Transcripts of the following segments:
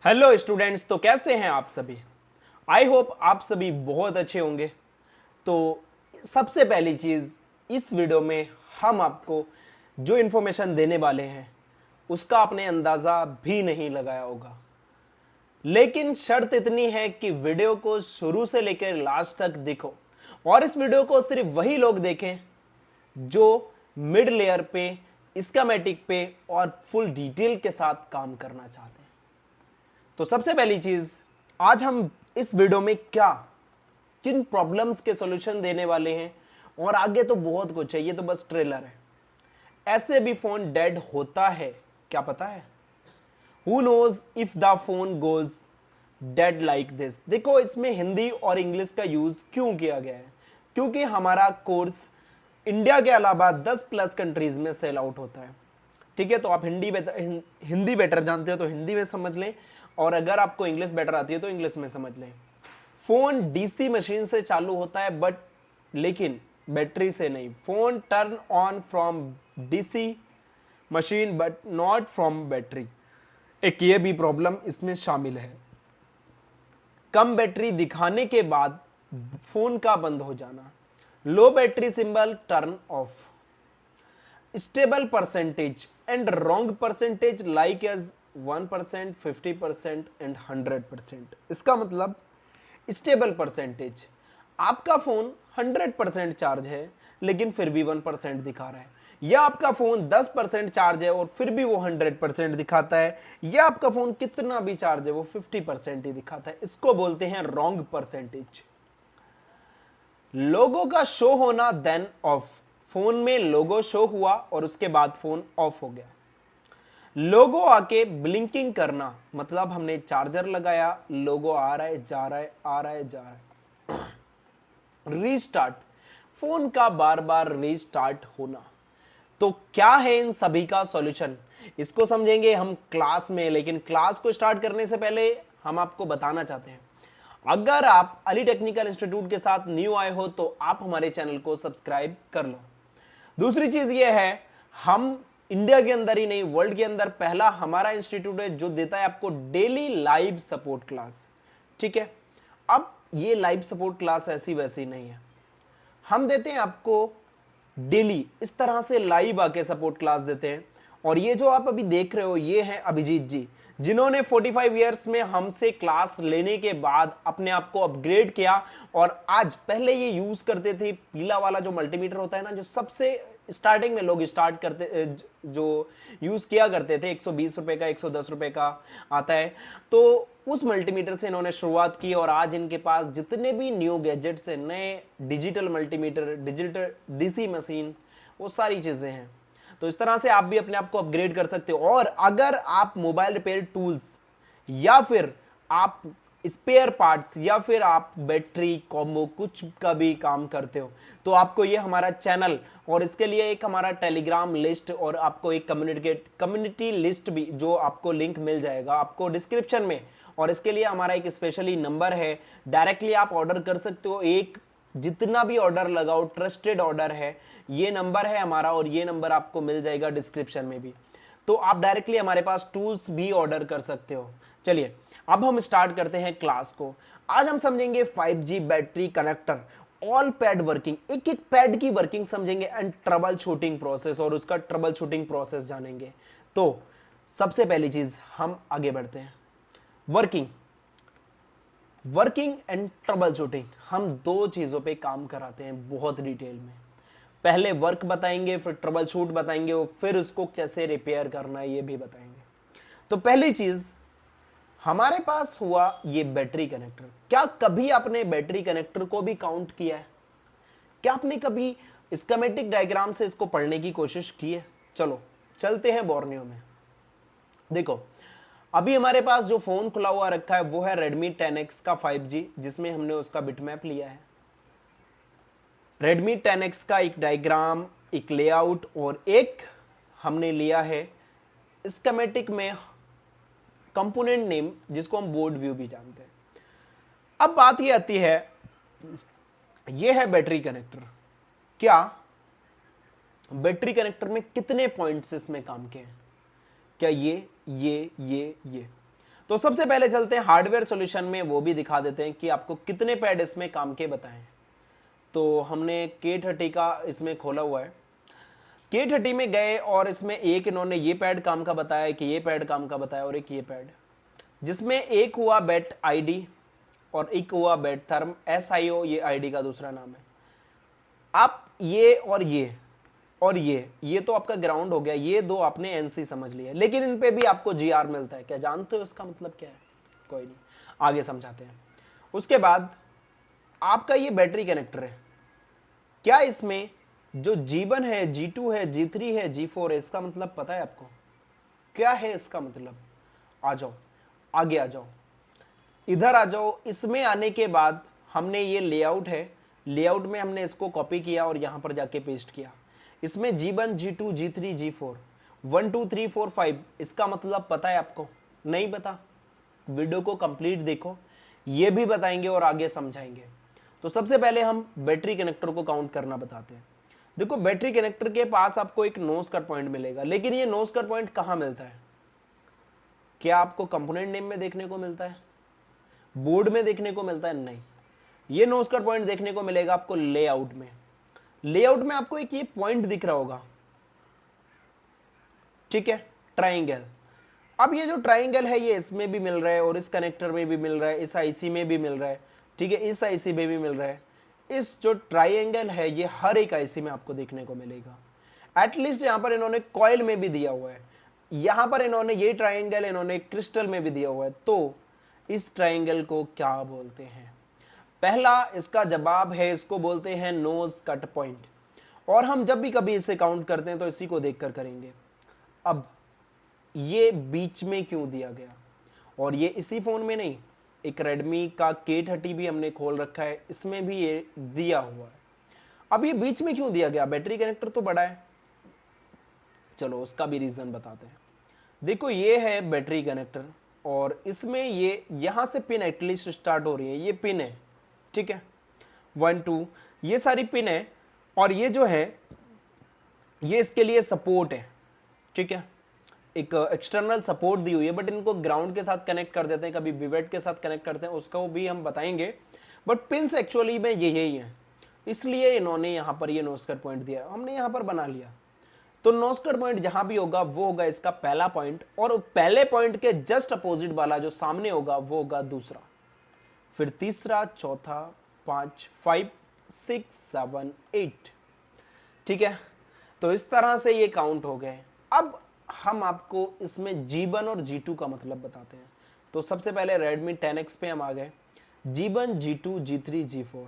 Hello students, तो कैसे हैं आप सभी। आई होप आप सभी बहुत अच्छे होंगे। तो सबसे पहली चीज़, इस वीडियो में हम आपको जो इन्फॉर्मेशन देने वाले हैं उसका आपने अंदाज़ा भी नहीं लगाया होगा, लेकिन शर्त इतनी है कि वीडियो को शुरू से लेकर लास्ट तक देखो। और इस वीडियो को सिर्फ वही लोग देखें जो मिड लेयर पे, स्कीमेटिक पे और फुल डिटेल के साथ काम करना चाहते हैं। तो सबसे पहली चीज, आज हम इस वीडियो में क्या किन प्रॉब्लम्स के सॉल्यूशन देने वाले हैं, और आगे तो बहुत कुछ है, ये तो बस ट्रेलर है। ऐसे भी फोन डेड होता है, क्या पता है? Who knows if the phone goes dead like this. देखो, इसमें हिंदी और इंग्लिश का यूज क्यों किया गया है? क्योंकि हमारा कोर्स इंडिया के अलावा 10 प्लस कंट्रीज में सेल आउट होता है। ठीक है, तो आप हिंदी बेटर जानते हो तो हिंदी में समझ लें, और अगर आपको इंग्लिश बेटर आती है तो इंग्लिश में समझ लें। फोन डीसी मशीन से चालू होता है, बट लेकिन बैटरी से नहीं। Phone turn on from DC machine but not from battery. एक ये भी प्रॉब्लम इसमें शामिल है। कम बैटरी दिखाने के बाद फोन का बंद हो जाना। Low battery symbol turn off. Stable percentage and wrong percentage like as 1%, 50% and 100%। इसका मतलब स्टेबल परसेंटेज, आपका फोन 100% चार्ज है लेकिन फिर भी 1% दिखा रहा है, या आपका फोन 10% चार्ज है और फिर भी वो 100% दिखाता है, या आपका फोन कितना भी चार्ज है वो 50% ही दिखाता है। इसको बोलते हैं रॉन्ग परसेंटेज। लोगो का शो होना देन ऑफ। फोन में लोगो शो हुआ और उसके बाद फोन ऑफ हो गया। लोगो आके ब्लिंकिंग करना, मतलब हमने चार्जर लगाया, लोगो आ रहा है जा रहा है, आ रहा है जा रहा है। रीस्टार्ट, फोन का बार बार रीस्टार्ट होना। तो क्या है इन सभी का सॉल्यूशन, इसको समझेंगे हम क्लास में। लेकिन क्लास को स्टार्ट करने से पहले हम आपको बताना चाहते हैं, अगर आप अली टेक्निकल इंस्टीट्यूट के साथ न्यू आए हो तो आप हमारे चैनल को सब्सक्राइब कर लो। दूसरी चीज ये है, हम इंडिया के अंदर ही नहीं वर्ल्ड के अंदर पहला हमारा इंस्टीट्यूट है जो देता है आपको डेली लाइव सपोर्ट क्लास। ठीक है, अब ये लाइव सपोर्ट क्लास ऐसी वैसी नहीं है, हम देते हैं आपको डेली इस तरह से लाइव आके सपोर्ट क्लास देते हैं। और ये जो आप अभी देख रहे हो ये हैं अभिजीत जी, जिन्होंने 45 इयर्स में हमसे क्लास लेने के बाद अपने आप को अपग्रेड किया। और आज, पहले ये यूज करते थे पीला वाला जो मल्टीमीटर होता है ना, जो सबसे स्टार्टिंग में लोग स्टार्ट करते जो यूज किया करते थे, 120 रुपए का 110 रुपए का आता है, तो उस मल्टीमीटर से इन्होंने शुरुआत की। और आज इनके पास जितने भी न्यू गैजेट्स हैं, नए digital multimeter, digital DC machine, वो सारी चीजें हैं। तो इस तरह से आप भी अपने आप को अपग्रेड कर सकते हो। और अगर आप मोबाइल रिपेयर टूल्स, या फिर आप स्पेयर पार्ट्स, या फिर आप बैटरी कॉम्बो कुछ का भी काम करते हो, तो आपको ये हमारा चैनल और इसके लिए एक हमारा टेलीग्राम लिस्ट और आपको एक कम्युनिटी लिस्ट भी, जो आपको लिंक मिल जाएगा आपको डिस्क्रिप्शन में। और इसके लिए हमारा एक स्पेशली नंबर है, डायरेक्टली आप ऑर्डर कर सकते हो। एक जितना भी ऑर्डर लगाओ, ट्रस्टेड ऑर्डर है, ये नंबर है हमारा, और ये नंबर आपको मिल जाएगा डिस्क्रिप्शन में भी। तो आप डायरेक्टली हमारे पास टूल्स भी ऑर्डर कर सकते हो। चलिए अब हम स्टार्ट करते हैं क्लास को। आज हम समझेंगे 5G battery connector, all pad working, एक एक पैड की वर्किंग समझेंगे, एंड ट्रबल शूटिंग प्रोसेस, और उसका ट्रबल शूटिंग प्रोसेस जानेंगे। तो सबसे पहली चीज हम आगे बढ़ते हैं, वर्किंग एंड ट्रबल शूटिंग। हम दो चीजों पे काम कराते हैं बहुत डिटेल में। पहले वर्क बताएंगे, फिर ट्रबल शूट बताएंगे, और फिर उसको कैसे रिपेयर करना है ये भी बताएंगे। तो पहली चीज, हमारे पास हुआ ये बैटरी कनेक्टर। क्या कभी आपने बैटरी कनेक्टर को भी काउंट किया है? क्या आपने कभी स्कीमेटिक डायग्राम से इसको पढ़ने की कोशिश की है? चलो चलते हैं बोर्नियो में। देखो, अभी हमारे पास जो फोन खुला हुआ रखा है वो है Redmi 10X का 5G, जिसमें हमने उसका बिटमैप लिया है। Redmi 10X का एक डायग्राम, एक लेआउट, और एक हमने लिया है स्कीमेटिक में कंपोनेंट नेम, जिसको हम बोर्ड व्यू भी जानते हैं। अब बात ये आती है, ये है बैटरी कनेक्टर। क्या बैटरी कनेक्टर में कितने पॉइंट्स इसमें काम के हैं? क्या ये? तो सबसे पहले चलते हैं हार्डवेयर सॉल्यूशन में, वो भी दिखा देते हैं कि आपको कितने पैड इसमें काम के बताएं। तो हमने K30 का इसमें खोला हुआ है। K30 में गए और इसमें एक इन्होंने ये पैड काम का बताया, कि ये पैड काम का बताया, और एक ये पैड, जिसमें एक हुआ बेट आईडी और एक हुआ बेट थर्म, SIO ये आईडी का दूसरा नाम है। आप ये और ये तो आपका ग्राउंड हो गया, ये दो आपने NC समझ लिया, लेकिन इन पे भी आपको GR मिलता है। क्या जानते हो इसका मतलब क्या है? कोई नहीं, आगे समझाते हैं। उसके बाद आपका ये बैटरी कनेक्टर है। क्या इसमें जो G1 है, G2 है, G3 है, G4 है, इसका मतलब पता है आपको? क्या है इसका मतलब? आ जाओ, आगे आ जाओ, इधर आ जाओ। इसमें आने के बाद हमने ये लेआउट है, लेआउट में हमने इसको कॉपी किया और यहां पर जाके पेस्ट किया। इसमें G1, G2, G3, G4, 1 2 3 4 5, इसका मतलब पता है आपको? नहीं पता? वीडियो को कंप्लीट देखो, ये भी बताएंगे और आगे समझाएंगे। तो सबसे पहले हम बैटरी कनेक्टर को काउंट करना बताते हैं। देखो, बैटरी कनेक्टर के पास आपको एक नोज कट पॉइंट मिलेगा, लेकिन ये नोज कट पॉइंट कहां मिलता है? क्या आपको कंपोनेंट नेम में देखने को मिलता है? बोर्ड में देखने को मिलता है? नहीं, ये नोज कट पॉइंट देखने को मिलेगा आपको लेआउट में। लेआउट में आपको एक ये पॉइंट दिख रहा होगा, ठीक है, ट्राइंगल। अब ये जो ट्राइंगल है ये इसमें भी मिल रहा है और इस कनेक्टर में भी मिल रहा है, इस आईसी में भी मिल रहा है, ठीक है, इस आईसी में भी मिल रहा है। इस जो ट्राइंगल है ये हर एक आईसी में आपको देखने को मिलेगा। एटलीस्ट यहां पर इन्होंने कॉइल में भी दिया हुआ है, यहां पर इन्होंने ये ट्राइंगल इन्होंने क्रिस्टल में भी दिया हुआ है। तो इस ट्राइंगल को क्या बोलते हैं? पहला इसका जवाब है, इसको बोलते हैं नोज कट पॉइंट। और हम जब भी कभी इसे काउंट करते हैं तो इसी को देखकर करेंगे। अब ये बीच में क्यों दिया गया? और ये इसी फोन में नहीं, एक रेडमी का K30 भी हमने खोल रखा है, इसमें भी ये दिया हुआ है। अब ये बीच में क्यों दिया गया? बैटरी कनेक्टर तो बड़ा है, चलो उसका भी रीजन बताते हैं। देखो, ये है बैटरी कनेक्टर और इसमें ये यहां से पिन एटलीस्ट स्टार्ट हो रही है, ये पिन है, ठीक है, 1 2 ये सारी पिन है। और ये जो है ये इसके लिए सपोर्ट है, ठीक है, एक एक्सटर्नल सपोर्ट दी हुई है, बट इनको ग्राउंड के साथ कनेक्ट कर देते हैं, कभी बिवेट के साथ कनेक्ट करते हैं, उसको भी हम बताएंगे। बट पिन्स एक्चुअली में यही है, इसलिए इन्होंने यहाँ पर ये नोस्कर पॉइंट दिया, हमने यहाँ पर बना लिया। तो नोस्कर पॉइंट जहां भी होगा वो होगा इसका पहला पॉइंट, और पहले पॉइंट के जस्ट अपोजिट वाला जो सामने होगा वो होगा दूसरा, फिर तीसरा, चौथा, 5 5 6 7 8, ठीक है। तो इस तरह से ये काउंट हो गए। अब हम आपको इसमें G1 और G2 का मतलब बताते हैं। तो सबसे पहले Redmi 10X पे हम आ गए। G1, G2, G3, G4,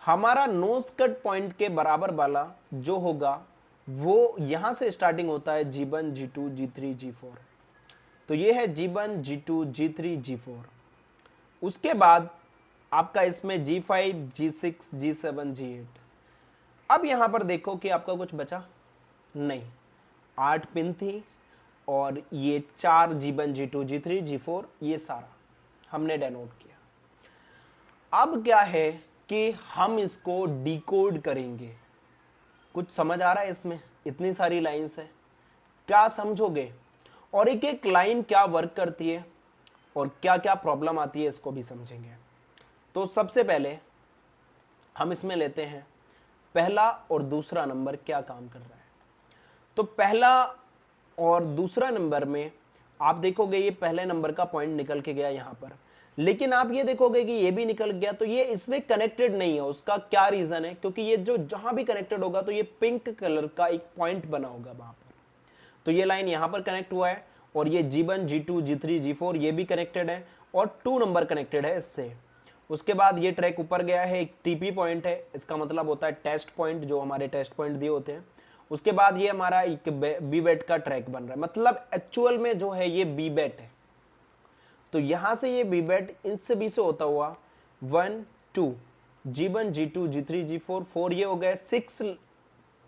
हमारा नोज कट पॉइंट के बराबर वाला जो होगा वो यहां से स्टार्टिंग होता है G1, G2, G3, G4। तो ये है G1, G2, G3, G4। उसके बाद आपका इसमें G5, G6, G7, G8। अब यहां पर देखो कि आपका कुछ बचा नहीं, 8 पिन थी और ये 4 G1, G2, G3, G4, ये सारा हमने डेनोट किया। अब क्या है कि हम इसको डिकोड करेंगे। कुछ समझ आ रहा है इसमें? इतनी सारी लाइंस है, क्या समझोगे? और एक एक लाइन क्या वर्क करती है और क्या क्या प्रॉब्लम आती है इसको भी समझेंगे। तो सबसे पहले हम इसमें लेते हैं पहला और दूसरा नंबर क्या काम कर रहा है। तो पहला और दूसरा नंबर में आप देखोगे ये पहले नंबर का पॉइंट निकल के गया यहां पर, लेकिन आप ये देखोगे कि ये भी निकल गया, तो ये इसमें कनेक्टेड नहीं है। उसका क्या रीजन है? क्योंकि ये जो जहां भी कनेक्टेड होगा तो ये पिंक कलर का एक पॉइंट बना होगा वहां पर। तो ये लाइन यहां पर कनेक्ट हुआ है और ये G1, G2, G3, G4 ये भी कनेक्टेड है और 2 नंबर कनेक्टेड है इससे। उसके बाद ये ट्रैक ऊपर गया है, एक TP पॉइंट है, इसका मतलब होता है टेस्ट पॉइंट, जो हमारे टेस्ट पॉइंट दिए होते हैं। उसके बाद ये हमारा एक बीबेट का ट्रैक बन रहा है, मतलब एक्चुअल में जो है ये बीबेट है। तो यहां से ये बीबेट इनसे भी से होता हुआ 1 2 G1, G2, G3, G4 4 ये हो गए,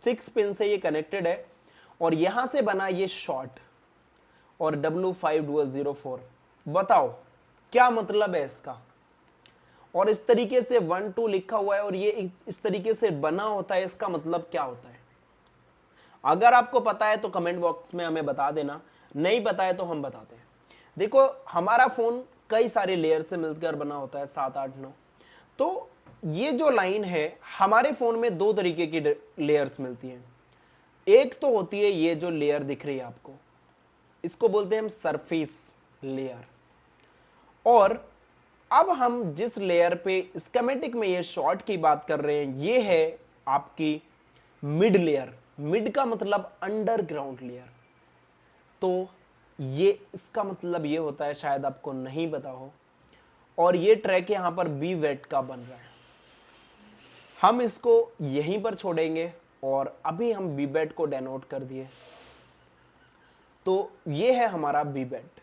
6 पिन से ये कनेक्टेड है और यहां से बना ये शॉर्ट और W5004। बताओ क्या मतलब है इसका? और इस तरीके से 1 2 लिखा हुआ है और ये इस तरीके से बना होता है, इसका मतलब क्या होता है? अगर आपको पता है तो कमेंट बॉक्स में हमें बता देना, नहीं पता है तो हम बताते हैं। देखो हमारा फोन कई सारे लेयर से मिलकर बना होता है, 7 8 9। तो ये जो लाइन है, हमारे फोन में दो तरीके की लेयर्स मिलती हैं। एक तो होती है ये जो लेयर दिख रही है आपको, इसको बोलते हैं हम सरफेस लेयर। और अब हम जिस लेयर पे स्कीमेटिक में ये शॉर्ट की बात कर रहे हैं, ये है आपकी मिड लेयर। मिड का मतलब अंडरग्राउंड लेयर। तो ये इसका मतलब ये होता है, शायद आपको नहीं पता हो, और ये ट्रैक यहां पर बी वेट का बन रहा है। हम इसको यहीं पर छोड़ेंगे और अभी हम बी बेट को डेनोट कर दिए। तो ये है हमारा बी बेट।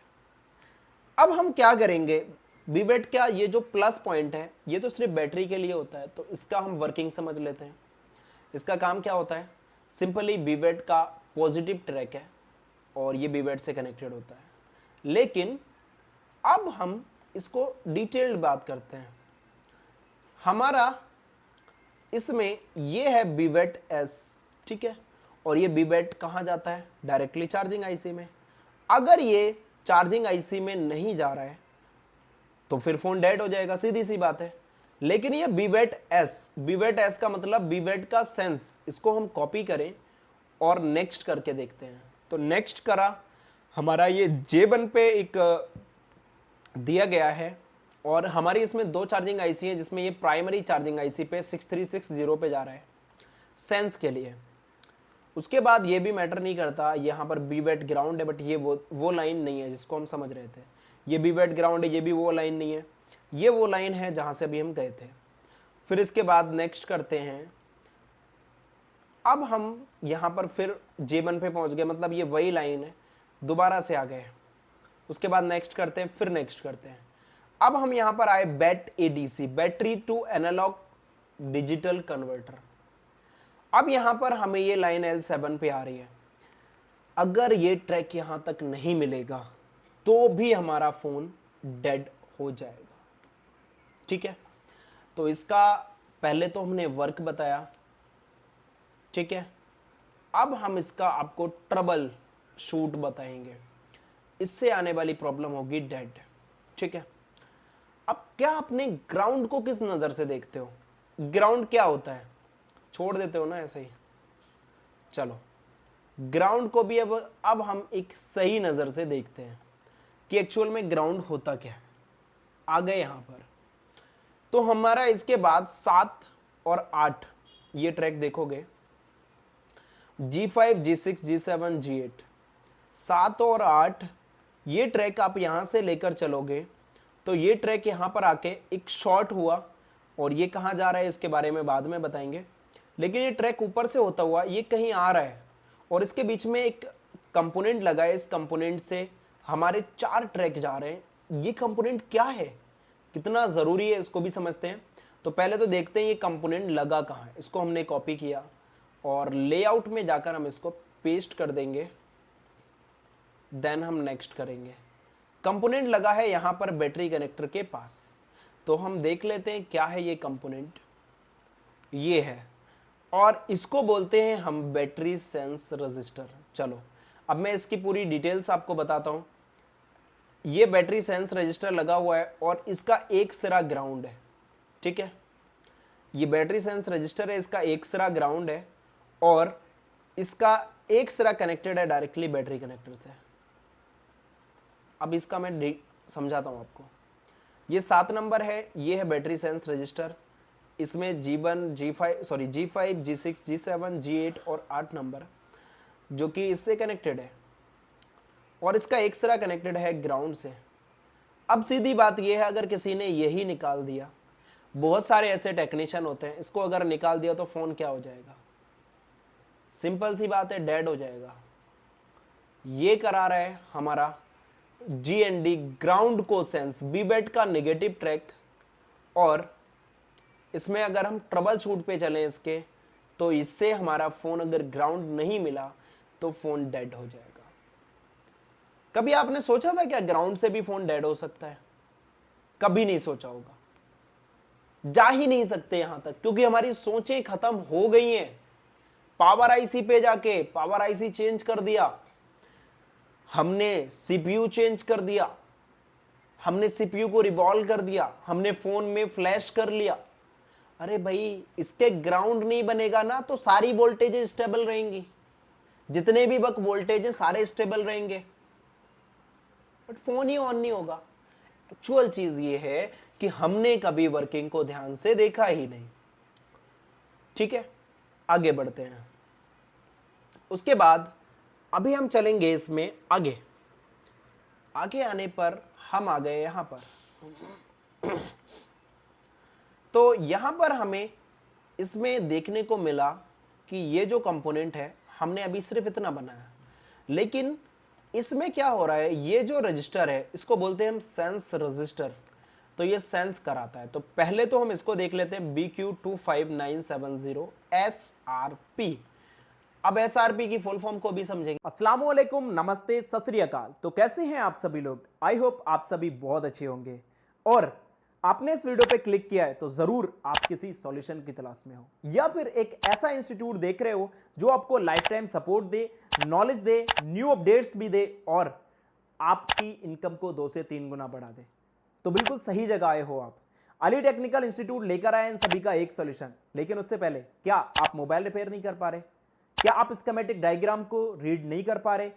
अब हम क्या करेंगे, बी बेट क्या, ये जो प्लस पॉइंट है ये तो सिर्फ बैटरी के लिए होता है, तो इसका हम वर्किंग समझ लेते हैं। इसका काम क्या होता है, सिंपली बी बेट का पॉजिटिव ट्रैक है और ये बी बेट से कनेक्टेड होता है। लेकिन अब हम इसको डिटेल्ड बात करते हैं। हमारा इसमें ये है बी बेट एस, ठीक है, और ये बी बेट कहाँ जाता है, डायरेक्टली चार्जिंग आईसी में। अगर ये चार्जिंग आईसी में नहीं जा रहा है तो फिर फोन डेड हो जाएगा, सीधी सी बात है। लेकिन ये बी बेट एस का मतलब बी बेट का सेंस, इसको हम कॉपी करें और नेक्स्ट करके देखते हैं। तो नेक्स्ट करा, हमारा ये J1 पे एक दिया गया है और हमारी इसमें दो चार्जिंग आईसी है, जिसमें ये प्राइमरी चार्जिंग आईसी पे 6360 पे जा रहा है सेंस के लिए। उसके बाद ये भी मैटर नहीं करता, यहाँ पर बी बेट ग्राउंड है, बट ये वो लाइन नहीं है जिसको हम समझ रहे थे। ये बी बेट ग्राउंड है, ये भी वो लाइन नहीं है, ये वो लाइन है जहाँ से अभी हम गए थे। फिर इसके बाद नेक्स्ट करते हैं। अब हम यहाँ पर फिर J1 पे पहुँच गए, मतलब ये वही लाइन है, दोबारा से आ गए। उसके बाद नेक्स्ट करते हैं, फिर नेक्स्ट करते हैं। अब हम यहां पर आए bat ADC, battery to analogue digital converter. अब यहां पर हमें ये लाइन L7 पे आ रही है। अगर ये ट्रैक यहां तक नहीं मिलेगा तो भी हमारा फोन डेड हो जाएगा, ठीक है। तो इसका पहले तो हमने वर्क बताया, ठीक है। अब हम इसका आपको ट्रबल शूट बताएंगे, इससे आने वाली प्रॉब्लम होगी डेड, ठीक है। अब क्या आपने ग्राउंड को किस नजर से देखते हो, ग्राउंड क्या होता है, छोड़ देते हो ना ऐसे ही। चलो ग्राउंड को भी अब हम एक सही नजर से देखते हैं कि एक्चुअल में ग्राउंड होता क्या है। आ गए यहां पर, तो हमारा इसके बाद 7 और 8 ये ट्रैक देखोगे, G5 G6 G7 G8, 7 और 8 ये ट्रैक आप यहां से लेकर चलोगे तो ये ट्रैक यहां पर आके एक शॉर्ट हुआ, और ये कहां जा रहा है इसके बारे में बाद में बताएंगे। लेकिन ये ट्रैक ऊपर से होता हुआ ये कहीं आ रहा है और इसके बीच में एक कंपोनेंट लगा है, इस कंपोनेंट से हमारे 4 ट्रैक जा रहे हैं। ये कंपोनेंट क्या है, कितना ज़रूरी है, इसको भी समझते हैं। तो पहले तो देखते हैं ये कंपोनेंट लगा कहाँ है। इसको हमने कॉपी किया और लेआउट में जाकर हम इसको पेस्ट कर देंगे, देन हम नेक्स्ट करेंगे। कंपोनेंट लगा है यहाँ पर बैटरी कनेक्टर के पास, तो हम देख लेते हैं क्या है ये कंपोनेंट। ये है और इसको बोलते हैं हम बैटरी सेंस रजिस्टर। चलो अब मैं इसकी पूरी डिटेल्स आपको बताता हूँ। ये बैटरी सेंस रजिस्टर लगा हुआ है और इसका एक सिरा ग्राउंड है, ठीक है। ये बैटरी सेंस रजिस्टर है, इसका एक सिरा ग्राउंड है और इसका एक सिरा कनेक्टेड है डायरेक्टली बैटरी कनेक्टर से। अब इसका मैं समझाता हूँ आपको। ये 7 नंबर है, ये है बैटरी सेंस रजिस्टर। इसमें G1 G5 G6 G7 G8 और 8 नंबर जो कि इससे कनेक्टेड है और इसका एक सिरा कनेक्टेड है ग्राउंड से। अब सीधी बात यह है, अगर किसी ने यही निकाल दिया, बहुत सारे ऐसे टेक्नीशियन होते हैं, इसको अगर निकाल दिया तो फोन क्या हो जाएगा, सिंपल सी बात है, डेड हो जाएगा। ये करा रहा है हमारा GND ग्राउंड को सेंस, बीबेट का नेगेटिव ट्रैक। और इसमें अगर हम ट्रबल शूट पे चलें इसके, तो इससे हमारा फोन अगर ग्राउंड नहीं मिला तो फोन डेड हो जाएगा। कभी आपने सोचा था क्या ग्राउंड से भी फोन डेड हो सकता है? कभी नहीं सोचा होगा, जा ही नहीं सकते यहां तक, क्योंकि हमारी सोचें खत्म हो गई हैं। पावर आईसी पे जाके पावर आईसी चेंज कर दिया हमने, CPU चेंज कर दिया, हमने सीपीयू को रिवॉल्व कर दिया, हमने फोन में फ्लैश कर लिया। अरे भाई, इसके ग्राउंड नहीं बनेगा ना तो सारी वोल्टेजेस स्टेबल रहेंगी, जितने भी बक वोल्टेज हैं सारे स्टेबल रहेंगे, बट फोन ही ऑन नहीं होगा। एक्चुअल चीज ये है कि हमने कभी वर्किंग को ध्यान से देखा ही नहीं। ठीक है, आगे बढ़ते हैं। उसके बाद अभी हम चलेंगे इसमें आगे। आगे आने पर हम आ गए यहां पर। तो यहां पर हमें इसमें देखने को मिला कि ये जो कंपोनेंट है हमने अभी सिर्फ इतना बनाया, लेकिन इसमें क्या हो रहा है, ये जो रजिस्टर है इसको बोलते हैं हम सेंस रजिस्टर। तो ये सेंस कराता है। तो पहले तो हम इसको देख लेते हैं, BQ25970 SRP। अब SRP की फुल फॉर्म को भी समझेंगे। अस्सलाम वालेकुम, नमस्ते, सत श्री अकाल। तो कैसे हैं आप सभी लोग? आई होप आप सभी बहुत अच्छे होंगे और आपने इस वीडियो पे क्लिक किया है तो जरूर आप किसी सॉल्यूशन की तलाश में हो या फिर एक ऐसा इंस्टीट्यूट देख रहे हो जो आपको लाइफ टाइम सपोर्ट दे, नॉलेज दे, न्यू अपडेट्स भी दे और आपकी इनकम को 2 से 3 गुना बढ़ा दे। तो बिल्कुल सही जगह आए हो आप। अली टेक्निकल इंस्टीट्यूट लेकर आए इन सभी का एक सॉल्यूशन। लेकिन उससे पहले, क्या आप मोबाइल रिपेयर नहीं कर पा रहे? क्या आप स्कीमेटिक डायग्राम को रीड नहीं कर पा रहे,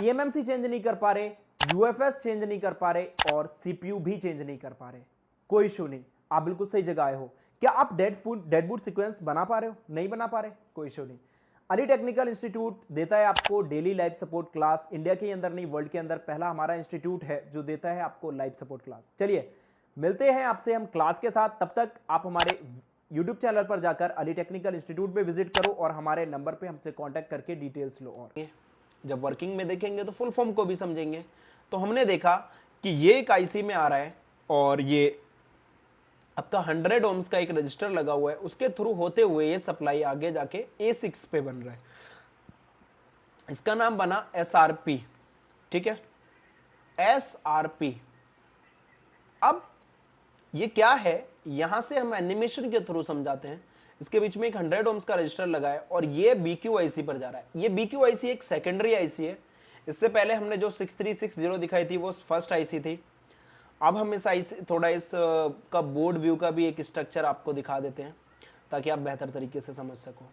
ईएमएमसी चेंज नहीं कर पा रहे, यूएफएस चेंज नहीं कर पा रहे और सीपीयू भी चेंज नहीं कर पा रहे? कोई इशू नहीं, आप बिल्कुल सही जगह आए हो। क्या आप डेड बूट सीक्वेंस बना पा रहे हो? नहीं बना पा रहे? कोई इशू नहीं। अली टेक्निकल इंस्टीट्यूट देता है आपको daily live support class. India के अंदर नहीं, वर्ल्ड के अंदर पहला हमारा इंस्टीट्यूट है जो देता है आपको लाइव सपोर्ट क्लास। चलिए मिलते हैं आपसे हम क्लास के साथ। तब तक आप हमारे यूट्यूब चैनल पर जाकर अली टेक्निकल इंस्टीट्यूट पे विजिट करो और हमारे नंबर पे हमसे कांटेक्ट करके डिटेल्स लो। और जब वर्किंग में देखेंगे तो फुल फॉर्म को भी समझेंगे। तो हमने देखा कि ये एक आईसी में आ रहा है और ये आपका 100 ओम्स का एक रजिस्टर लगा हुआ है, उसके थ्रू होते हुए ये सप्लाई आगे जाके A6 पे बन रहा है। इसका नाम बना SRP। ठीक है, SRP। अब ये क्या है, यहां से हम एनिमेशन के थ्रू समझाते हैं। इसके बीच में एक 100 ओम्स का रजिस्टर लगा है और ये BQIC पर जा रहा है। ये BQIC एक सेकेंडरी आईसी है। इससे पहले हमने जो 6360 दिखाई थी वो फर्स्ट आईसी थी। अब हम इस आईसी थोड़ा इस का बोर्ड व्यू का भी एक स्ट्रक्चर आपको दिखा देते हैं ताकि आप बेहतर तरीके से समझ सको।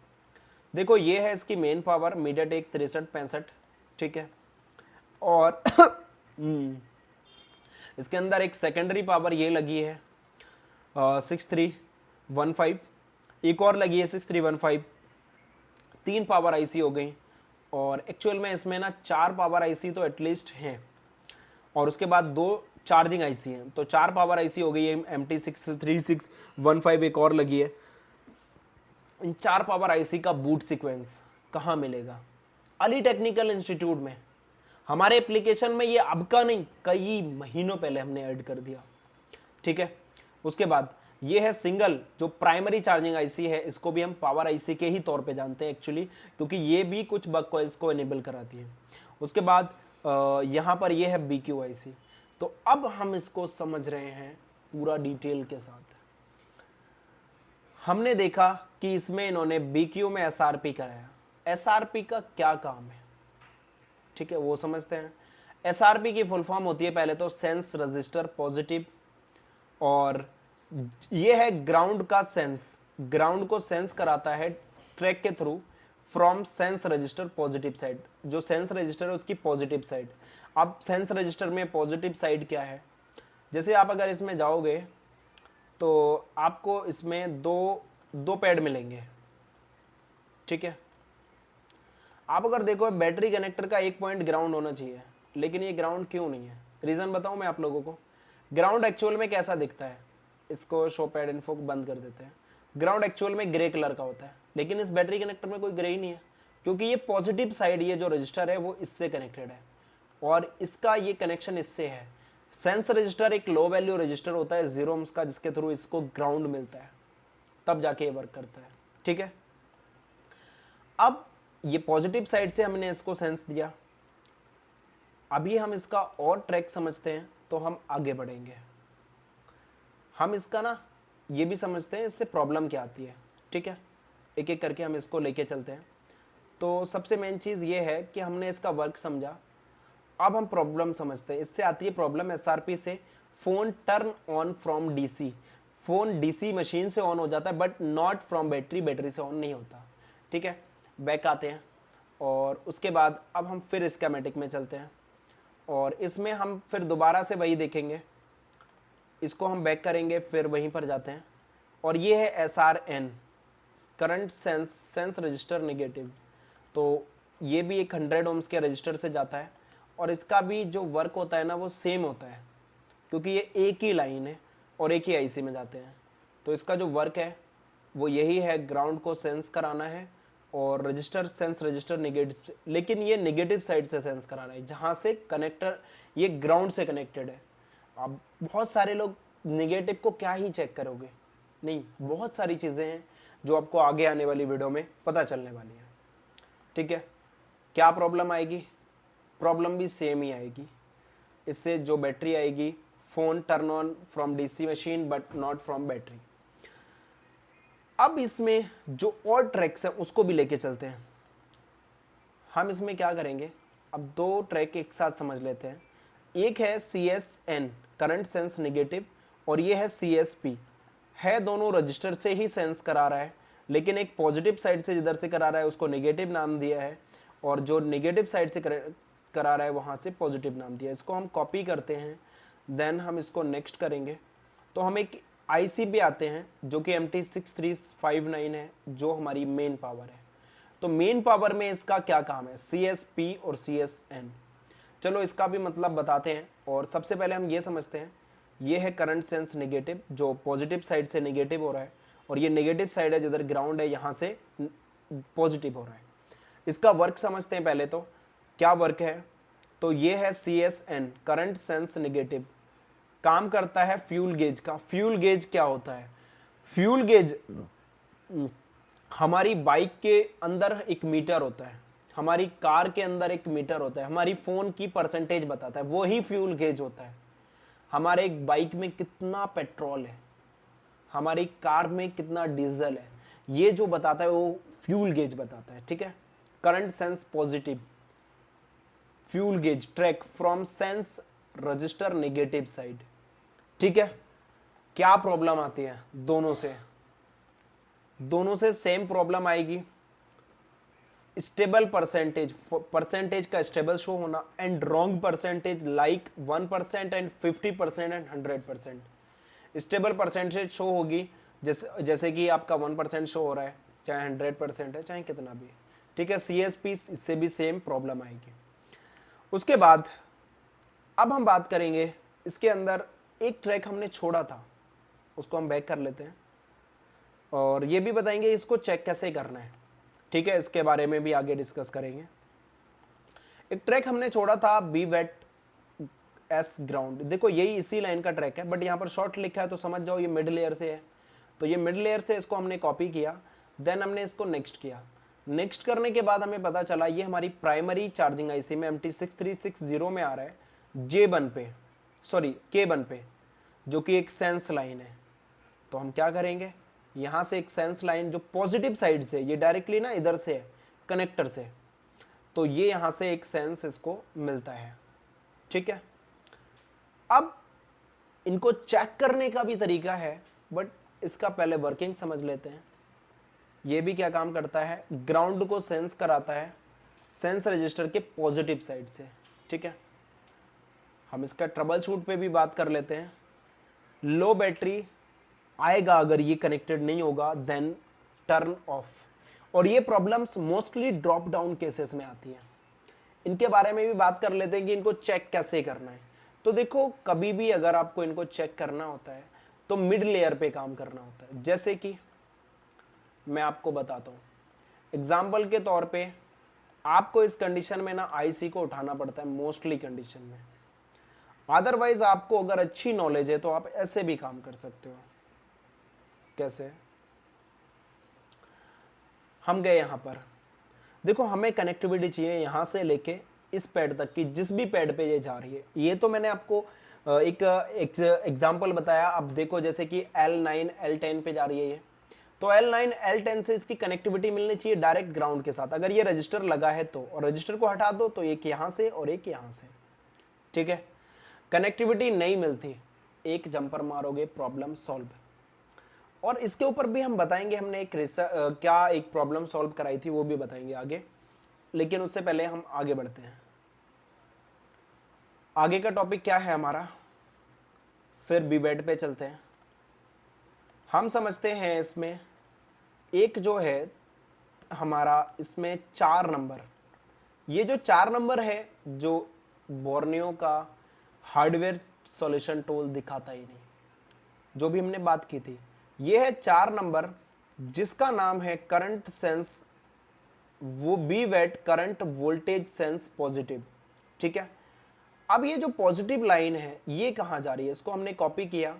देखो, ये है इसकी मेन पावर मीडियाटेक 6365। ठीक है, और इसके अंदर एक सेकेंडरी पावर ये लगी है 6315, एक और लगी है 6315। 3 पावर आईसी हो गई और एक्चुअल में इसमें ना 4 पावर आईसी तो एटलीस्ट हैं और उसके बाद 2 चार्जिंग आईसी हैं। तो 4 पावर आईसी हो गई है। MT63615 एक और लगी है। इन 4 पावर आईसी का बूट सीक्वेंस कहाँ मिलेगा? अली टेक्निकल इंस्टीट्यूट में। हमारे एप्लीकेशन में ये अब का नहीं, कई महीनों पहले हमने ऐड कर दिया। ठीक है, उसके बाद ये है सिंगल जो प्राइमरी चार्जिंग आईसी है। इसको भी हम पावर आईसी के ही तौर पे जानते हैं एक्चुअली, क्योंकि ये भी कुछ बक कॉइल्स को इनेबल कराती है। उसके बाद यहाँ पर ये है BQIC। तो अब हम इसको समझ रहे हैं पूरा डिटेल के साथ। हमने देखा कि इसमें इन्होंने BQ में SRP कराया। SRP का क्या काम है, ठीक है, वो समझते हैं। SRP की फुल फॉर्म होती है पहले तो सेंस रजिस्टर पॉजिटिव, और ये है ग्राउंड का सेंस। ग्राउंड को सेंस कराता है ट्रैक के through from sense register positive side. जो सेंस रजिस्टर है उसकी पॉजिटिव साइड। अब सेंस रजिस्टर में पॉजिटिव साइड क्या है, जैसे आप अगर इसमें जाओगे तो आपको इसमें दो पैड मिलेंगे। ठीक है, आप अगर देखो बैटरी कनेक्टर का एक पॉइंट ग्राउंड होना चाहिए, लेकिन ये ग्राउंड क्यों नहीं है? रीजन बताऊं मैं आप लोगों को। ग्राउंड एक्चुअल में कैसा दिखता है, इसको शो पैड इन्फो बंद कर देते हैं। ग्राउंड एक्चुअल में ग्रे कलर का होता है, लेकिन इस बैटरी कनेक्टर में कोई ग्रे ही नहीं है, क्योंकि ये पॉजिटिव साइड, ये जो रजिस्टर है वो इससे कनेक्टेड है और इसका ये कनेक्शन इससे है। सेंस रजिस्टर एक लो वैल्यू रजिस्टर होता है 0 ohms का, जिसके थ्रू इसको ग्राउंड मिलता है, तब जाके ये वर्क करता है। ठीक है, अब ये पॉजिटिव साइड से हमने इसको सेंस दिया। अभी हम इसका और ट्रैक समझते हैं तो हम आगे बढ़ेंगे। हम इसका ना ये भी समझते हैं इससे प्रॉब्लम क्या आती है। ठीक है, एक एक करके हम इसको लेके चलते हैं। तो सबसे मेन चीज़ ये है कि हमने इसका वर्क समझा, अब हम प्रॉब्लम समझते हैं। इससे आती है प्रॉब्लम SRP से phone turn on from DC, phone DC machine से ऑन हो जाता है but not from battery, battery से ऑन नहीं होता। ठीक है, बैक आते हैं और उसके बाद अब हम फिर स्कीमेटिक में चलते हैं और इसमें हम फिर दोबारा से वही देखेंगे, इसको हम बैक करेंगे फिर वहीं पर जाते हैं और ये है S R N, current sense register negative. तो ये भी एक 100 ओम्स के रजिस्टर से जाता है और इसका भी जो वर्क होता है ना वो सेम होता है, क्योंकि ये एक ही लाइन है और एक ही आईसी में जाते हैं। तो इसका जो वर्क है वो यही है, ग्राउंड को सेंस कराना है और रजिस्टर सेंस रजिस्टर नेगेटिव, लेकिन ये नेगेटिव साइड से सेंस कराना है जहाँ से कनेक्टर ये ग्राउंड से कनेक्टेड है। अब बहुत सारे लोग नेगेटिव को क्या ही चेक करोगे, नहीं, बहुत सारी चीज़ें हैं जो आपको आगे आने वाली वीडियो में पता चलने वाली है। ठीक है, क्या प्रॉब्लम आएगी, प्रॉब्लम भी सेम ही आएगी। इससे जो बैटरी आएगी, phone turn on from DC machine but not from battery. अब इसमें जो और ट्रैक्स हैं उसको भी लेके चलते हैं। हम इसमें क्या करेंगे, अब दो ट्रैक एक साथ समझ लेते हैं। एक है CSN करंट सेंस नेगेटिव और ये है CSP, है दोनों रजिस्टर से ही सेंस करा रहा है, लेकिन एक पॉजिटिव साइड से जिधर से करा रहा है उसको नेगेटिव नाम दिया है और जो नेगेटिव साइड से करा रहा है वहाँ से पॉजिटिव नाम दिया है। इसको हम कॉपी करते हैं, देन हम इसको नेक्स्ट करेंगे तो हम एक आईसी पे आते हैं जो कि MT6359 है, जो हमारी मेन पावर है। तो मेन पावर में इसका क्या काम है, CSP और CSN। चलो इसका भी मतलब बताते हैं और सबसे पहले हम ये समझते हैं, ये है करंट सेंस नेगेटिव जो पॉजिटिव साइड से नेगेटिव हो रहा है और ये नेगेटिव साइड है जिधर ग्राउंड है यहाँ से पॉजिटिव हो रहा है। इसका वर्क समझते हैं पहले, तो क्या वर्क है, तो ये है CSN करंट सेंस नेगेटिव, काम करता है फ्यूल गेज का। फ्यूल गेज क्या होता है, फ्यूल गेज हमारी बाइक के अंदर एक मीटर होता है, हमारी कार के अंदर एक मीटर होता है, हमारी फोन की परसेंटेज बताता है, वो ही फ्यूल गेज होता है। हमारे एक बाइक में कितना पेट्रोल है, हमारी कार में कितना डीजल है, ये जो बताता है वो फ्यूल गेज बताता है। ठीक है, current sense positive, fuel gauge track from sense register negative side. ठीक है, क्या प्रॉब्लम आती है, दोनों से सेम प्रॉब्लम आएगी, स्टेबल परसेंटेज, परसेंटेज का स्टेबल शो होना and wrong percentage like 1% and 50% and 100%। Stable percentage show होगी जैसे कि आपका 1% शो हो रहा है, चाहे 100% है, चाहे कितना भी। ठीक है, CSP इससे भी सेम प्रॉब्लम आएगी। उसके बाद अब हम बात करेंगे, इसके अंदर एक ट्रैक हमने छोड़ा था उसको हम बैक कर लेते हैं और ये भी बताएंगे इसको चेक कैसे करना है। ठीक है, इसके बारे में भी आगे डिस्कस करेंगे। एक ट्रैक हमने छोड़ा था बी वेट एस ग्राउंड, देखो यही इसी लाइन का ट्रैक है बट यहाँ पर शॉर्ट लिखा है तो समझ जाओ ये मिड लेयर से है। तो ये मिड लेयर से इसको हमने कॉपी किया, देन हमने इसको नेक्स्ट किया। नेक्स्ट करने के बाद हमें पता चला ये हमारी प्राइमरी चार्जिंग आईसी में MT6360 में आ रहा है, J1 पे, सॉरी K1 पे, जो कि एक सेंस लाइन है। तो हम क्या करेंगे, यहाँ से एक सेंस लाइन जो पॉजिटिव साइड से, ये डायरेक्टली ना इधर से है कनेक्टर से, तो ये यहाँ से एक सेंस इसको मिलता है। ठीक है, अब इनको चेक करने का भी तरीका है बट इसका पहले वर्किंग समझ लेते हैं। ये भी क्या काम करता है, ग्राउंड को सेंस कराता है सेंस रजिस्टर के पॉजिटिव साइड से। ठीक है, हम इसका ट्रबल शूट पे भी बात कर लेते हैं। लो बैटरी आएगा अगर ये कनेक्टेड नहीं होगा, देन टर्न ऑफ। और ये problems mostly drop down cases में आती हैं। इनके बारे में भी बात कर लेते हैं कि इनको चेक कैसे करना है। तो देखो, कभी भी अगर आपको इनको चेक करना होता है तो मिड लेयर पे काम करना होता है। जैसे कि मैं आपको बताता हूँ, एग्जाम्पल के तौर पे आपको इस कंडीशन में ना आईसी को उठाना पड़ता है मोस्टली कंडीशन में। अदरवाइज आपको अगर अच्छी नॉलेज है तो आप ऐसे भी काम कर सकते हो। कैसे, हम गए यहां पर, देखो हमें कनेक्टिविटी चाहिए यहां से लेके इस पैड तक की, जिस भी पैड पे ये जा रही है। ये तो मैंने आपको एक एग्जांपल बताया। अब देखो जैसे कि L9 L10 पे जा रही है ये, तो L9 L10 से इसकी कनेक्टिविटी मिलनी चाहिए डायरेक्ट ग्राउंड के साथ। अगर ये रजिस्टर लगा है तो, और रजिस्टर को हटा दो तो एक यहां से और एक यहां से। ठीक है, कनेक्टिविटी नहीं मिलती एक जंपर मारोगे, प्रॉब्लम सॉल्व। और इसके ऊपर भी हम बताएंगे, हमने क्या एक प्रॉब्लम सॉल्व कराई थी वो भी बताएंगे आगे, लेकिन उससे पहले हम आगे बढ़ते हैं। आगे का टॉपिक क्या है हमारा, फिर बीबेड पे चलते हैं। हम समझते हैं इसमें एक जो है हमारा, इसमें 4 नंबर, ये जो 4 नंबर है जो बोर्नियो का हार्डवेयर सॉल्यूशन टूल दिखाता ही नहीं, जो भी हमने बात की थी, ये है 4 नंबर जिसका नाम है करंट सेंस, वो बीवेट करंट वोल्टेज सेंस पॉजिटिव। ठीक है, अब ये जो पॉजिटिव लाइन है ये कहाँ जा रही है, इसको हमने कॉपी किया,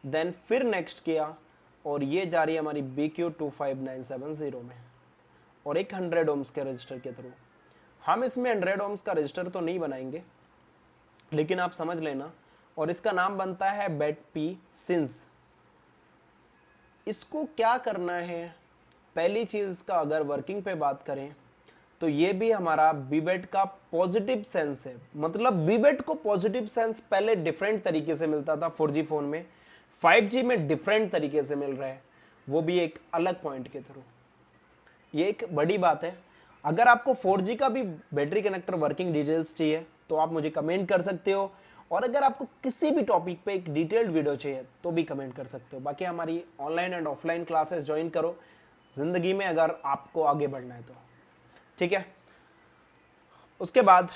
देन फिर नेक्स्ट किया, और ये जा रही है हमारी BQ25970 में, और एक 100 ओम्स के रजिस्टर के थ्रू। हम इसमें 100 ओम्स का रजिस्टर तो नहीं बनाएंगे, लेकिन आप समझ लेना, और इसका नाम बनता है बेट पी सिंस। इसको क्या करना है, पहली चीज का अगर वर्किंग पे बात करें तो ये भी हमारा बीबेट का पॉजिटिव सेंस है। मतलब बीबेट को पॉजिटिव सेंस पहले डिफरेंट तरीके से मिलता था 4G फोन में, 5G में डिफरेंट तरीके से मिल रहा है, वो भी एक अलग पॉइंट के थ्रू। ये एक बड़ी बात है। अगर आपको 4G का भी बैटरी कनेक्टर वर्किंग डिटेल्स चाहिए तो आप मुझे कमेंट कर सकते हो, और अगर आपको किसी भी टॉपिक पे एक डिटेल्ड वीडियो चाहिए तो भी कमेंट कर सकते हो। बाकी हमारी online and offline classes join करो जिंदगी में अगर आपको आगे बढ़ना है तो। ठीक है, उसके बाद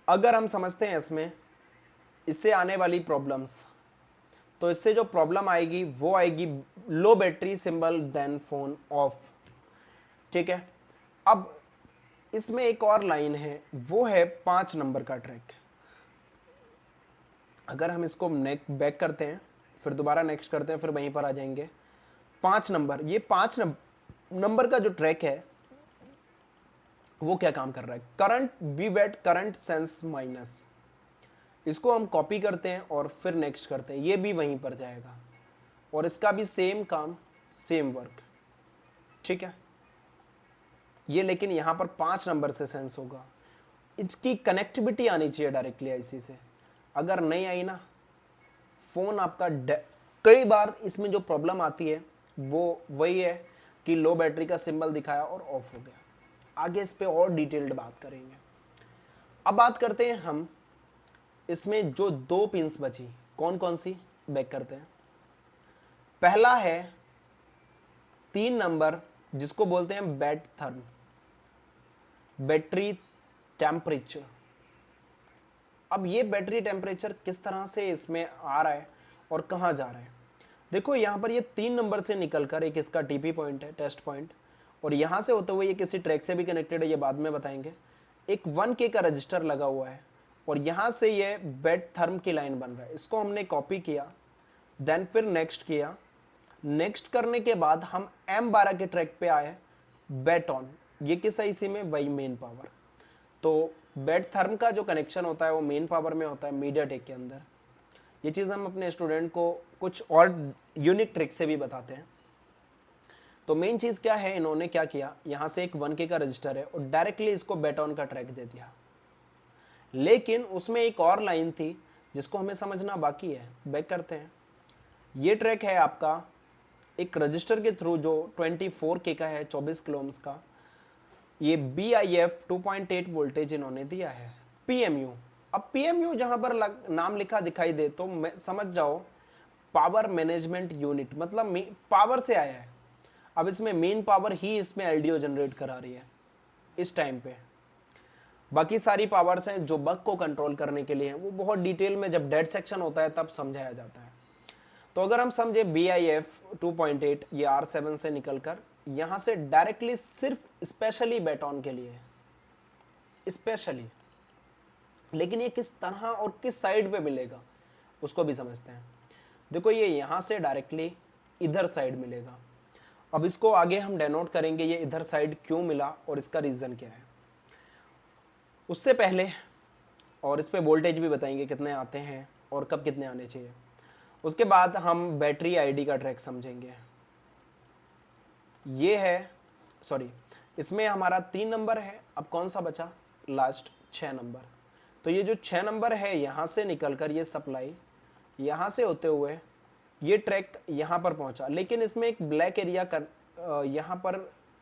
अगर हम समझते हैं इसमें इससे आने वाली प्रॉब्लम्स, तो इससे जो प्रॉब्लम आएगी वो आएगी low battery symbol then phone off. ठीक है, अब इसमें एक और लाइन है, वो है 5 नंबर का ट्रैक। अगर हम इसको बैक करते हैं, फिर दोबारा नेक्स्ट करते हैं, फिर वहीं पर आ जाएंगे 5 नंबर। ये 5 नंबर का जो ट्रैक है वो क्या काम कर रहा है, करंट बीवेट करंट सेंस माइनस। इसको हम कॉपी करते हैं और फिर नेक्स्ट करते हैं, ये भी वहीं पर जाएगा, और इसका भी सेम काम सेम वर्क। ठीक है, ये लेकिन यहां पर 5 नंबर से सेंस होगा, इसकी कनेक्टिविटी आनी चाहिए डायरेक्टली आईसी से। अगर नहीं आई ना, फोन आपका कई बार इसमें जो प्रॉब्लम आती है वो वही है कि लो बैटरी का सिंबल दिखाया और ऑफ हो गया। आगे इस पे और डिटेल्ड बात करेंगे। अब बात करते हैं हम इसमें जो 2 पिंस बची, कौन कौन सी, बैक करते हैं। पहला है 3 नंबर जिसको बोलते हैं बैट थर्म, बैटरी टेम्परेचर। अब ये बैटरी टेम्परेचर किस तरह से इसमें आ रहा है और कहाँ जा रहा है, देखो यहाँ पर ये 3 नंबर से निकलकर एक इसका टीपी पॉइंट है, टेस्ट पॉइंट, और यहाँ से होते हुए ये किसी ट्रैक से भी कनेक्टेड है, ये बाद में बताएंगे। एक 1K का रजिस्टर लगा हुआ है, और यहाँ से ये बैट थर्म की लाइन बन रहा है। इसको हमने कॉपी किया, देन फिर नेक्स्ट किया। नेक्स्ट करने के बाद हम M12 के ट्रैक पे आए, बैट ऑन। ये किस आईसी में, वही मेन पावर। तो बैट थर्म का जो कनेक्शन होता है वो मेन पावर में होता है मीडियाटेक के अंदर। ये चीज़ हम अपने स्टूडेंट को कुछ और यूनिक ट्रिक से भी बताते हैं। तो मेन चीज़ क्या है, इन्होंने क्या किया, यहाँ से एक 1K का रजिस्टर है और डायरेक्टली इसको बैट ऑन का ट्रैक दे दिया। लेकिन उसमें एक और लाइन थी जिसको हमें समझना बाकी है, बैक करते हैं। ये ट्रैक है आपका एक रजिस्टर के थ्रू जो 24K का है, 24 किलो ओम्स का। ये BIF 2.8 वोल्टेज इन्होंने दिया है, PMU। अब PMU जहां पर नाम लिखा दिखाई दे तो समझ जाओ पावर मैनेजमेंट यूनिट, मतलब पावर से आया है। अब इसमें मेन पावर ही इसमें LDO जनरेट करा रही है इस टाइम पे। बाकी सारी पावर्स हैं जो बग को कंट्रोल करने के लिए हैं, वो बहुत डिटेल में जब डेड सेक्शन होता है तब समझाया जाता है। तो अगर हम समझे BIF 2.8 ये R7 से निकलकर यहां से डायरेक्टली सिर्फ स्पेशली बैट ऑन के लिए है, स्पेशली। लेकिन ये किस तरह और किस साइड पे मिलेगा उसको भी समझते हैं। देखो ये यहां से डायरेक्टली इधर साइड मिलेगा। अब इसको आगे हम डेनोट करेंगे ये इधर साइड क्यों मिला और इसका रीजन क्या है। उससे पहले और इस पे वोल्टेज भी बताएंगे कितने आते हैं और कब कितने आने चाहिए। उसके बाद हम बैटरी आईडी का ट्रैक समझेंगे। ये है, सॉरी, इसमें हमारा 3 नंबर है, अब कौन सा बचा, लास्ट 6 नंबर। तो ये जो 6 नंबर है यहाँ से निकलकर ये सप्लाई यहाँ से होते हुए ये ट्रैक यहाँ पर पहुँचा, लेकिन इसमें एक ब्लैक एरिया यहाँ पर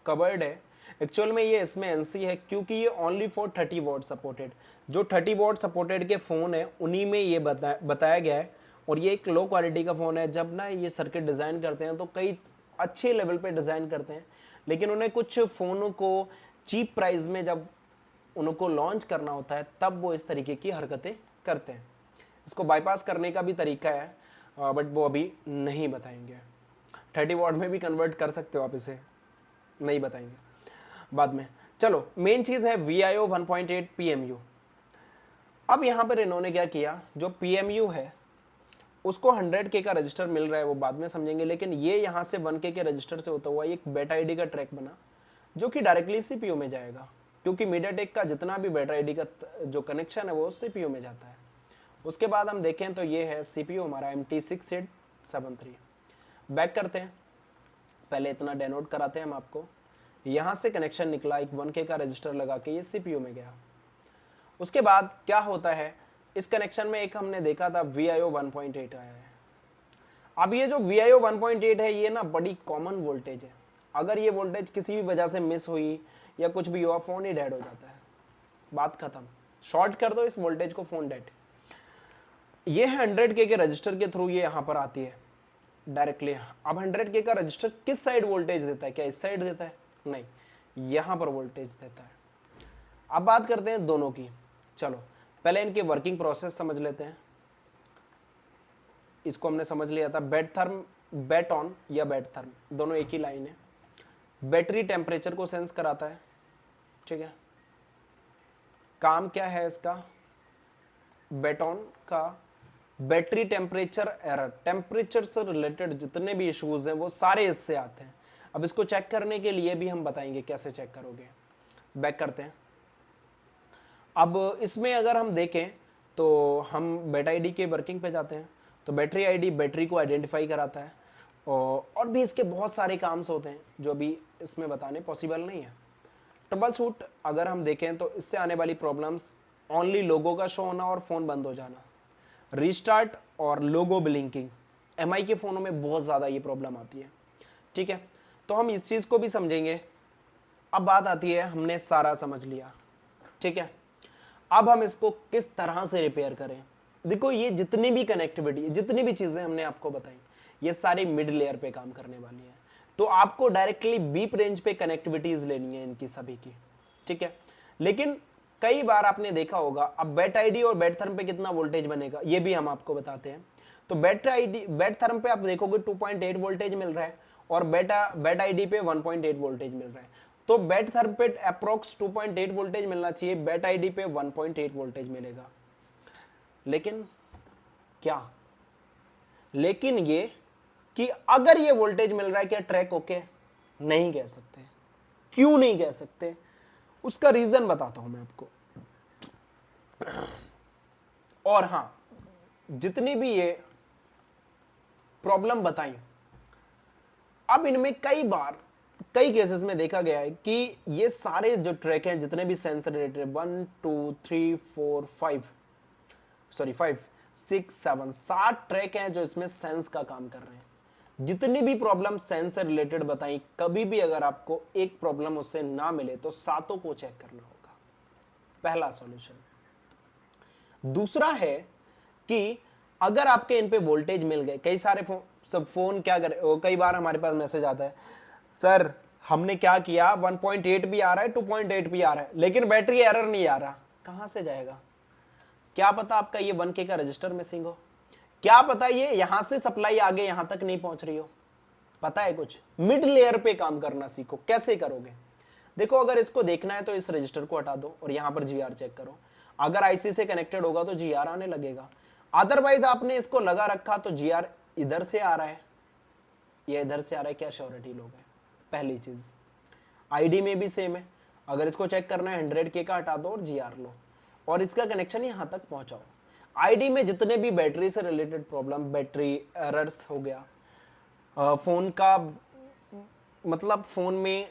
कवर्ड है। एक्चुअल में ये इसमें एनसी है, क्योंकि ये ओनली फॉर 30 वॉट सपोर्टेड, जो 30 वॉट सपोर्टेड के फ़ोन है उन्हीं में ये बताया गया है। और ये एक लो क्वालिटी का फ़ोन है। जब ना ये सर्किट डिज़ाइन करते हैं तो कई अच्छे लेवल पे डिज़ाइन करते हैं, लेकिन उन्हें कुछ फ़ोनों को चीप प्राइस में जब उनको लॉन्च करना होता है तब वो इस तरीके की हरकतें करते हैं। इसको बाईपास करने का भी तरीका है, बट वो अभी नहीं बताएंगे। 30 वॉट में भी कन्वर्ट कर सकते हो आप, इसे नहीं बताएंगे बाद में। चलो, मेन चीज़ है VIO 1.8 PMU। अब यहाँ पर इन्होंने क्या किया, जो PMU है उसको 100K का रजिस्टर मिल रहा है, वो बाद में समझेंगे, लेकिन ये यहाँ से 1K के रजिस्टर से होता हुआ एक बेटा आईडी का ट्रैक बना, जो कि डायरेक्टली CPU में जाएगा, क्योंकि मीडियाटेक का जितना भी बेटा आईडी का जो कनेक्शन है वो CPU में जाता है। उसके बाद हम देखें तो ये है CPU हमारा MT6873। बैक करते हैं, पहले इतना डेनोट कराते हैं हम आपको। यहाँ से कनेक्शन निकला, एक 1K का रजिस्टर लगा के ये CPU में गया। उसके बाद क्या होता है, इस कनेक्शन में एक हमने देखा था VIO 1.8 आया है। अब ये जो VIO 1.8 है ये ना बड़ी कॉमन वोल्टेज है। अगर ये वोल्टेज किसी भी वजह से मिस हुई या कुछ भी हुआ, फ़ोन ही डेड हो जाता है, बात खत्म। शॉर्ट कर दो इस वोल्टेज को, फ़ोन डेड। ये है 100K के रजिस्टर के थ्रू ये यहाँ पर आती है डायरेक्टली। अब 100K का रजिस्टर किस साइड वोल्टेज देता है? क्या इस साइड देता है? नहीं, यहाँ पर वोल्टेज देता है। अब बात करते हैं दोनों की। चलो पहले इनकी वर्किंग प्रोसेस समझ लेते हैं। इसको हमने समझ लिया था, बैट ऑन या बैट थर्म दोनों एक ही लाइन है। बैटरी टेम्परेचर को सेंस कराता है, ठीक है। काम क्या है इसका? बैट ऑन का बैटरी टेम्परेचर एरर, टेम्परेचर से रिलेटेड जितने भी इश्यूज हैं वो सारे इससे आते हैं। अब इसको चेक करने के लिए भी हम बताएंगे कैसे चेक करोगे। बैक करते हैं। अब इसमें अगर हम देखें तो हम बैट आईडी के वर्किंग पे जाते हैं, तो बैटरी आईडी बैटरी को आइडेंटिफाई कराता है, और भी इसके बहुत सारे काम्स होते हैं जो अभी इसमें बताने पॉसिबल नहीं है। ट्रबल शूट अगर हम देखें तो इससे आने वाली प्रॉब्लम्स ओनली लोगो का शो होना और फ़ोन बंद हो जाना, रीस्टार्ट और लोगो ब्लिंकिंग। MI के फ़ोनों में बहुत ज़्यादा ये प्रॉब्लम आती है, ठीक है। तो हम इस चीज़ को भी समझेंगे। अब बात आती है, हमने सारा समझ लिया, ठीक है। अब हम इसको किस तरह से रिपेयर करें। देखो ये जितनी भी कनेक्टिविटी, जितनी भी चीज़ें हमने आपको बताई, ये सारी मिड लेयर पे काम करने वाली है। तो आपको डायरेक्टली बीप रेंज पे कनेक्टिविटीज लेनी है इनकी सभी की, ठीक है। लेकिन कई बार आपने देखा होगा, अब बैट आईडी और बैट थर्म पे कितना वोल्टेज बनेगा ये भी हम आपको बताते हैं। तो बैट थर्म पे आप देखोगे 2.8 वोल्टेज मिल रहा है, और बैट आईडी पे 1.8 वोल्टेज मिल रहा है। तो बैट थर्म पे अप्रोक्स 2.8 वोल्टेज मिलना चाहिए, बैट आईडी पे 1.8 वोल्टेज मिलेगा। लेकिन क्या, लेकिन ये कि अगर ये वोल्टेज मिल रहा है, क्या ट्रैक ओके? नहीं कह सकते। क्यों नहीं कह सकते? उसका रीजन बताता हूं मैं आपको। और हां, जितनी भी ये प्रॉब्लम बताई, अब इनमें कई केसेस में देखा गया है कि ये सारे जो ट्रैक हैं, जितने भी सेंसर रिलेटेड 1 2 3 4 5 6 7 7 ट्रैक हैं जो इसमें सेंस का काम कर रहे हैं। जितनी भी प्रॉब्लम सेंस से रिलेटेड बताई, कभी भी अगर आपको एक प्रॉब्लम उससे ना मिले तो सातों को चेक करना होगा, पहला सॉल्यूशन। दूसरा है कि अगर आपके इन पे वोल्टेज मिल गए, कई सारे फोन क्या करे, कई बार हमारे पास मैसेज आता है, सर हमने क्या किया 1.8 भी आ रहा है 2.8 भी आ रहा है, लेकिन बैटरी एरर नहीं आ रहा। कहां से जाएगा? क्या पता आपका ये 1K का रजिस्टर मिसिंग हो, क्या पता ये यहां से सप्लाई आगे यहां तक नहीं पहुंच रही हो। पता है कुछ? मिड लेयर पे काम करना सीखो। कैसे करोगे? देखो, अगर इसको देखना है तो इस रजिस्टर को हटा दो और यहां पर GR चेक करो। अगर IC से कनेक्टेड होगा तो GR आने लगेगा, अदरवाइज आपने इसको लगा रखा तो GR इधर से आ रहा है या इधर से आ रहा है, क्या श्योरिटी लोगे? पहली चीज। ID में भी सेम है, अगर इसको चेक करना है 100K का हटा दो और GR लो और इसका कनेक्शन यहां तक पहुंचाओ। ID में जितने भी बैटरी से रिलेटेड प्रॉब्लम, बैटरी एरर्स हो गया, फोन का मतलब फोन में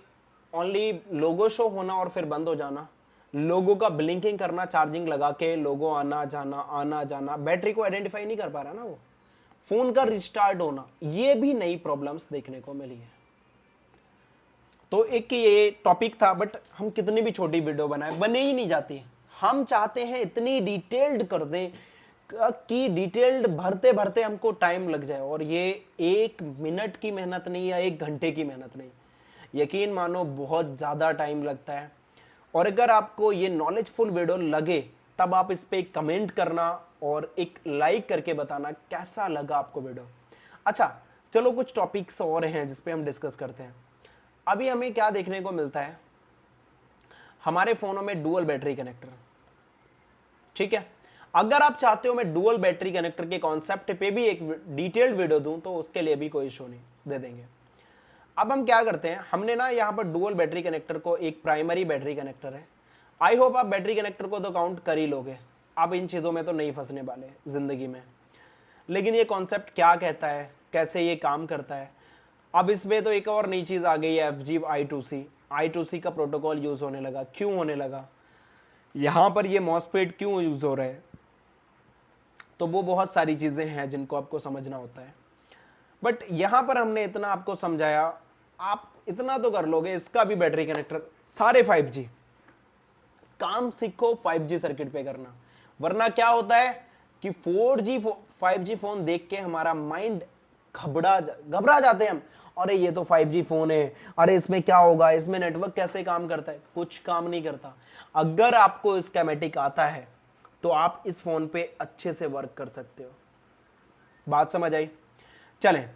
ओनली लोगो शो होना और फिर बंद हो जाना, लोगो का ब्लिंकिंग करना, चार्जिंग लगा के लोगो आना जाना, बैटरी को आइडेंटिफाई नहीं कर पा रहा ना वो, फोन का रिस्टार्ट होना, ये भी नई प्रॉब्लम्स देखने को मिली है। तो एक ये टॉपिक था, बट हम कितनी भी छोटी वीडियो बनाए बने ही नहीं जाती। हम चाहते हैं इतनी डिटेल्ड कर दें कि डिटेल्ड भरते भरते हमको टाइम लग जाए, और ये 1 मिनट की मेहनत नहीं या 1 घंटे की मेहनत नहीं, यकीन मानो बहुत ज़्यादा टाइम लगता है। और अगर आपको ये नॉलेजफुल वीडियो लगे तब आप इस पे कमेंट करना और एक लाइक करके बताना कैसा लगा आपको वीडियो। अच्छा चलो, कुछ टॉपिक्स और हैं जिस पे हम डिस्कस करते हैं। अभी हमें क्या देखने को मिलता है, हमारे फोनों में डुअल बैटरी कनेक्टर, ठीक है। अगर आप चाहते हो मैं डुअल बैटरी कनेक्टर के कॉन्सेप्ट पे भी एक डिटेल्ड वीडियो दूं तो उसके लिए भी कोई इशू नहीं, दे देंगे। अब हम क्या करते हैं, हमने ना यहाँ पर डुअल बैटरी कनेक्टर को, एक प्राइमरी बैटरी कनेक्टर है। आई होप आप बैटरी कनेक्टर को तो काउंट कर ही लोगे, आप इन चीज़ों में तो नहीं फंसने वाले जिंदगी में। लेकिन ये कॉन्सेप्ट क्या कहता है, कैसे ये काम करता है, अब इसमें तो एक और नई चीज़ आ गई है, FG I2C का प्रोटोकॉल यूज़ होने लगा। क्यों होने लगा, यहाँ पर ये मॉसफेट क्यों यूज़ हो रहे हैं, तो वो बहुत सारी चीज़ें हैं जिनको आपको समझना होता है। बट यहाँ पर हमने इतना आपको समझाया, आप इतना तो कर लोगे, इसका भी बैटरी कनेक्टर सारे 5G काम सीखो 5G सर्किट पे करना। वरना क्या होता है कि 4G 5G फोन देख के हमारा माइंड घबरा जाते हैं हम, अरे ये तो 5G फोन है, अरे इसमें क्या होगा, इसमें नेटवर्क कैसे काम करता है। कुछ काम नहीं करता। अगर आपको स्कीमेटिक आता है तो आप इस फोन पे अच्छे से वर्क कर सकते हो। बात समझ आई? चलें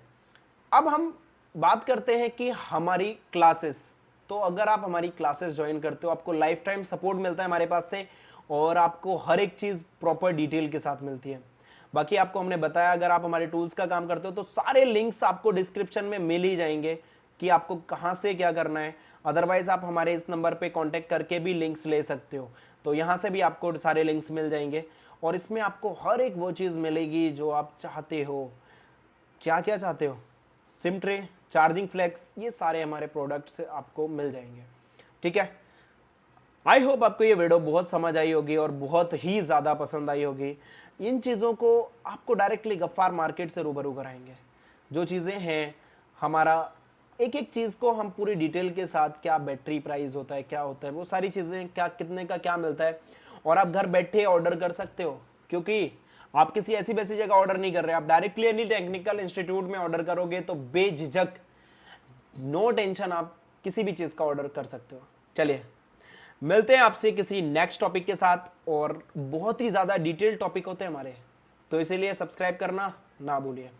अब हम बात करते हैं कि हमारी क्लासेस, तो अगर आप हमारी क्लासेस ज्वाइन करते हो आपको लाइफ टाइम सपोर्ट मिलता है हमारे पास से, और आपको हर एक चीज़ प्रॉपर डिटेल के साथ मिलती है। बाकी आपको हमने बताया, अगर आप हमारे टूल्स का काम करते हो तो सारे लिंक्स आपको डिस्क्रिप्शन में मिल ही जाएंगे कि आपको कहाँ से क्या करना है। अदरवाइज आप हमारे इस नंबर पे कांटेक्ट करके भी लिंक्स ले सकते हो, तो यहाँ से भी आपको सारे लिंक्स मिल जाएंगे। और इसमें आपको हर एक वो चीज़ मिलेगी जो आप चाहते हो। क्या क्या चाहते हो, सिम ट्रे, चार्जिंग फ्लेक्स, ये सारे हमारे प्रोडक्ट्स आपको मिल जाएंगे, ठीक है। आई होप आपको ये वीडियो बहुत समझ आई होगी और बहुत ही ज़्यादा पसंद आई होगी। इन चीज़ों को आपको डायरेक्टली गफ्फार मार्केट से रूबरू कराएंगे। जो चीज़ें हैं हमारा, एक एक चीज़ को हम पूरी डिटेल के साथ, क्या बैटरी प्राइस होता है, क्या होता है, वो सारी चीज़ें, क्या कितने का क्या मिलता है, और आप घर बैठे ऑर्डर कर सकते हो। क्योंकि आप किसी ऐसी वैसी जगह ऑर्डर नहीं कर रहे, आप डायरेक्टली एनी टेक्निकल इंस्टीट्यूट में ऑर्डर करोगे तो बेझिझक, नो टेंशन, आप किसी भी चीज़ का ऑर्डर कर सकते हो। चलिए मिलते हैं आपसे किसी नेक्स्ट टॉपिक के साथ, और बहुत ही ज़्यादा डिटेल टॉपिक होते हैं हमारे, तो इसीलिए सब्सक्राइब करना ना भूलिए।